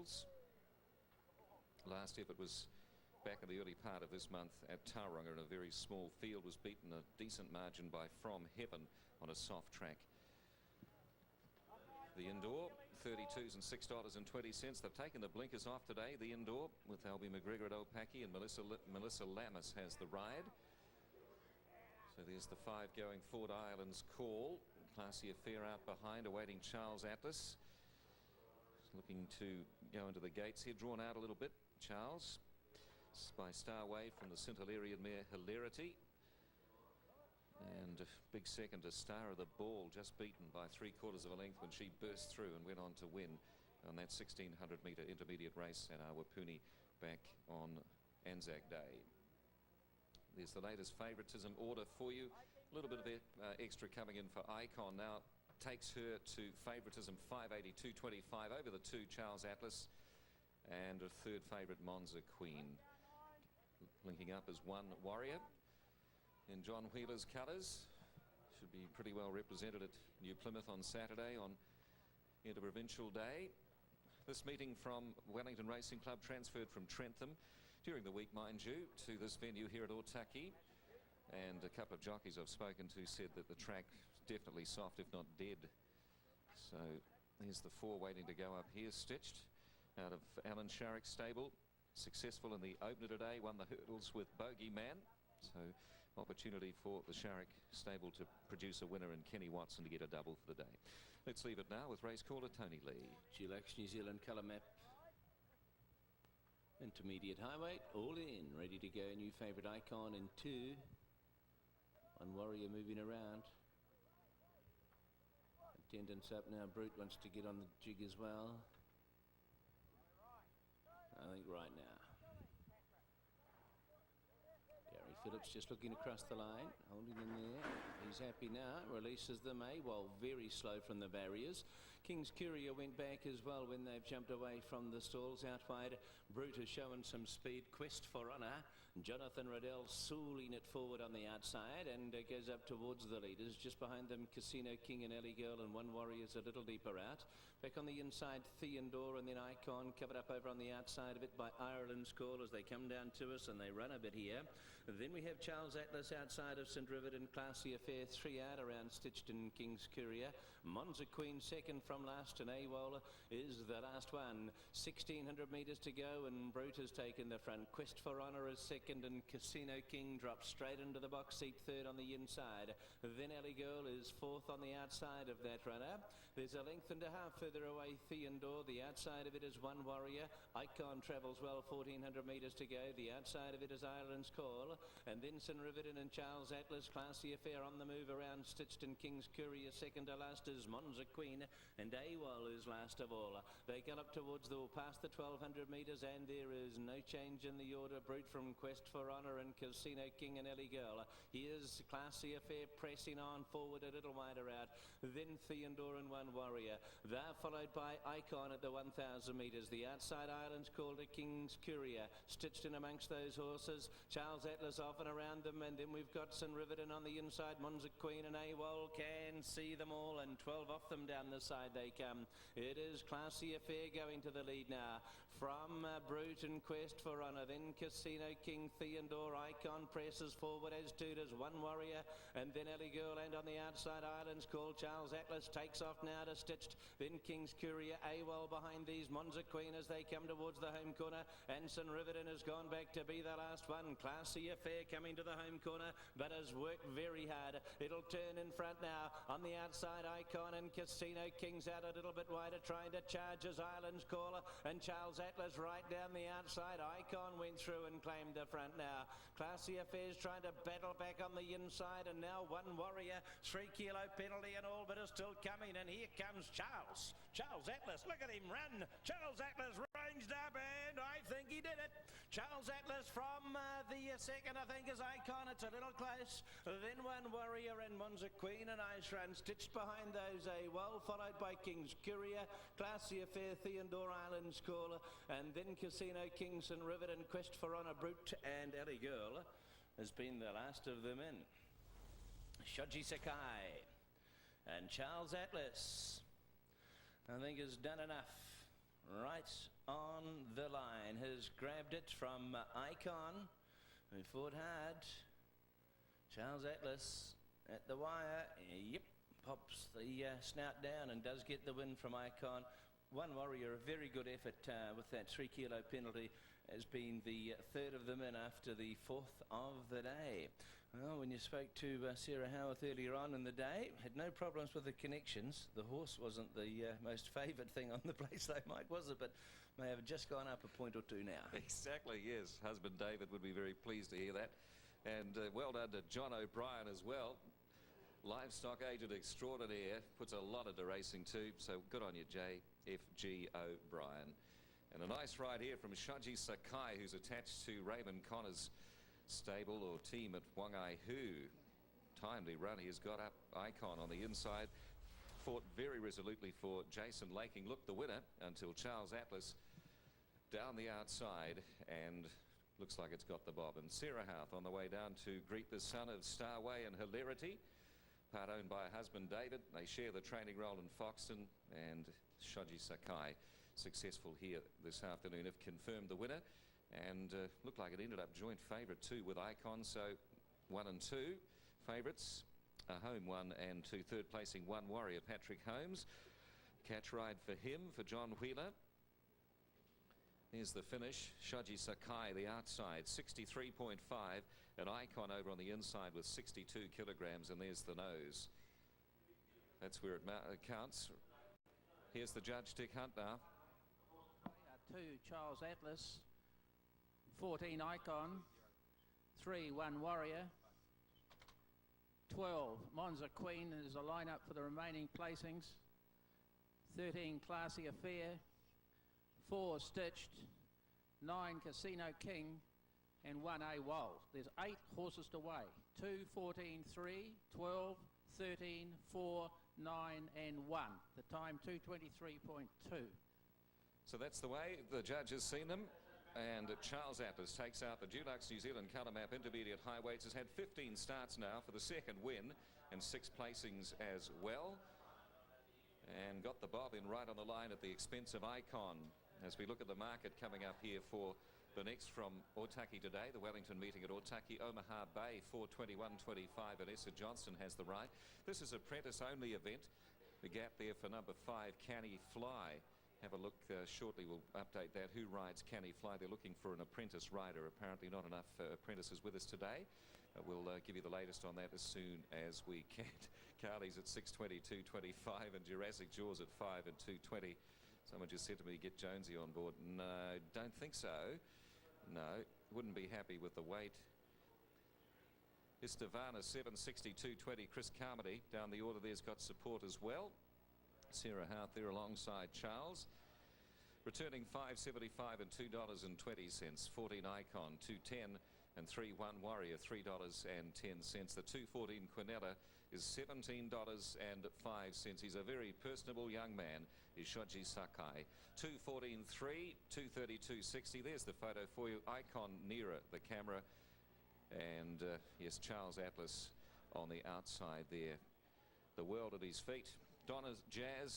Wales. Last effort was back in the early part of this month at Tauranga in a very small field. Was beaten a decent margin by From Heaven on a soft track. The indoor, 32s and $6.20. They've taken the blinkers off today, the indoor, with Albie McGregor at Opaki, and Melissa Lammas has the ride. So there's the 5 going Ford Islands Call. Classy Affair out behind, awaiting Charles Atlas. Looking to go into the gates here, drawn out a little bit. Charles, by Starway from the Scintillarian mare Hilarity. And a big second to Star of the Ball, just beaten by 3/4 of a length when she burst through and went on to win on that 1600-metre intermediate race at Awapuni back on Anzac Day. There's the latest favouritism order for you. A little bit of extra coming in for Icon now. Takes her to favouritism 582.25 over the 2 Charles Atlas and a third favourite Monza Queen. Linking up as 1 Warrior in John Wheeler's colours. Should be pretty well represented at New Plymouth on Saturday on Interprovincial Day. This meeting from Wellington Racing Club transferred from Trentham during the week, mind you, to this venue here at Otaki. And a couple of jockeys I've spoken to said that the track is definitely soft, if not dead. So there's the 4 waiting to go up here, stitched out of Alan Sharrock's stable. Successful in the opener today, won the hurdles with Bogey Man. So opportunity for the Sharrock stable to produce a winner and Kenny Watson to get a double for the day. Let's leave it now with race caller Tony Lee. Gilux New Zealand colour map. Intermediate high weight, all in, ready to go. New favourite Icon in 2. 1 Warrior moving around. Attendance up now. Brute wants to get on the jig as well. I think right now. Gary Phillips just looking across the line, holding in there. He's happy now, releases them. While very slow from the barriers. King's Courier went back as well when they've jumped away from the stalls out wide. Brute has shown some speed. Quest for Honour. Jonathan Riddell sooling it forward on the outside and goes up towards the leaders. Just behind them, Casino King and Ellie Girl, and 1 Warrior's a little deeper out. Back on the inside, Theodore, and then Icon covered up over on the outside of it by Ireland's Call as they come down to us and they run a bit here. Then we have Charles Atlas outside of St Rivet and Classy Affair 3 out around Stitched and King's Courier. Monza Queen second from last, and AWOL is the last one. 1600 metres to go and Brute has taken the front. Quest for Honour is second and Casino King drops straight into the box seat third on the inside. Then Ellie Girl is fourth on the outside of that runner. There's a length and a half further away Theodore. The outside of it is 1 Warrior. Icon travels well, 1400 metres to go. The outside of it is Ireland's Call. And then St Riverton and Charles Atlas. Classy Affair on the move around Stitched and King's Courier. Second to last is Monza Queen, and AWOL is last of all. They gallop towards past the 1200 metres, and there is no change in the order. Brute from Quest for Honour and Casino King and Ellie Girl. Here's Classy Affair pressing on forward a little wider out. Then Theodore and 1 Warrior. They're followed by Icon at the 1000 metres. The outside Island's called a King's Courier. Stitched in amongst those horses. Charles Atlas off and around them, and then we've got St Riverton on the inside. Monza Queen and AWOL can see them all, and 12 off them down the side they come. It is Classy Affair going to the lead now from Brute and Quest for Honour. Then Casino King, Theodore, Icon presses forward, as too does 1 Warrior, and then Ellie Girl, and on the outside Island's Call. Charles Atlas takes off now to Stitched, then King's Courier. AWOL behind these. Monza Queen as they come towards the home corner, and St Riverton has gone back to be the last one. Classy Affair coming to the home corner, but has worked very hard. It'll turn in front now. On the outside, Icon and Casino King's out a little bit wider, trying to charge as Island's Caller, and Charles Atlas right down the outside. Icon went through and claimed the front now. Classy Affairs trying to battle back on the inside, and now 1 Warrior, 3 kilo penalty and all, but is still coming, and here comes Charles Atlas. Look at him run. Charles Atlas ranged up, and I think he did it. Charles Atlas from the second, I think, is Icon. It's a little close. Then 1 Warrior and Monza Queen, and Ice Run stitched behind those AWOL, followed by King's Courier, Classy Affair, Theodore, Island's Call, and then Casino King, St Riverton, Quest for Honour, Brute, and Ellie Girl has been the last of them in. Shoji Sakai and Charles Atlas, I think, has done enough right on. has grabbed it from Icon, who fought hard. Charles Atlas at the wire. Yep, pops the snout down and does get the win from Icon. One Warrior, a very good effort with that 3 kilo penalty, has been the third of them in after the fourth of the day. Well, when you spoke to Sarah Howarth earlier on in the day, had no problems with the connections. The horse wasn't the most favoured thing on the place though, Mike, was it? But may have just gone up a point or two now. Exactly, yes. Husband David would be very pleased to hear that. And well done to John O'Brien as well. Livestock agent extraordinaire, puts a lot into racing too, so good on you, J.F.G. O'Brien. And a nice ride here from Shoji Sakai, who's attached to Raymond Connor's stable or team at Wangaihu. Timely run, he's got up Icon on the inside, fought very resolutely for Jason Laking, looked the winner until Charles Atlas down the outside, and looks like it's got the bob. And Sarah Howarth on the way down to greet the son of Starway and Hilarity, part owned by her husband David. They share the training role in Foxton, and Shoji Sakai successful here this afternoon, have confirmed the winner, and looked like it ended up joint favourite too with Icon. So 1 and 2 favourites, a home 1 and 2, third placing One Warrior Patrick Holmes. Catch ride for him, for John Wheeler. Here's the finish. Shoji Sakai the outside, 63.5, and Icon over on the inside with 62 kilograms, and there's the nose. That's where it counts. Here's the judge, Dick Hunt now. 2 Charles Atlas, 14 Icon, 3 One Warrior, 12 Monza Queen is a lineup for the remaining placings, 13 Classy Affair, 4 Stitched, 9 Casino King, and 1 AWOL. There's 8 horses to weigh. 2, 14, 3, 12, 13, 4, 9 and 1. The time 2:23.2. So that's the way the judge has seen them. And Charles Atlas takes out the Dulux New Zealand colour map intermediate high weights. Has had 15 starts now for the second win and 6 placings as well. And got the bob in right on the line at the expense of Icon. As we look at the market coming up here for the next from Otaki today, the Wellington meeting at Otaki, Omaha Bay 4:21.25. Vanessa Johnston has the right. This is apprentice only event. The gap there for number 5, Canny Fly. Have a look shortly, we'll update that. Who rides Canny Fly? They're looking for an apprentice rider. Apparently not enough apprentices with us today. We'll give you the latest on that as soon as we can. Carly's at 6:22.25 and Jurassic Jaws at 5 and 2:20. Someone just said to me, get Jonesy on board. No, don't think so. No, wouldn't be happy with the weight. Istavana 7:62.20. Chris Carmody down the order there's got support as well. Sarah Howarth there alongside Charles. Returning 5.75 and $2.20. 14 Icon, 2.10 and 3 One Warrior, $3.10. The 2.14 Quinella is $17.05. He's a very personable young man, is Shoji Sakai. 2.14.3, 2.32.60. There's the photo for you. Icon nearer the camera, and yes, Charles Atlas on the outside there. The world at his feet. Donna's Jazz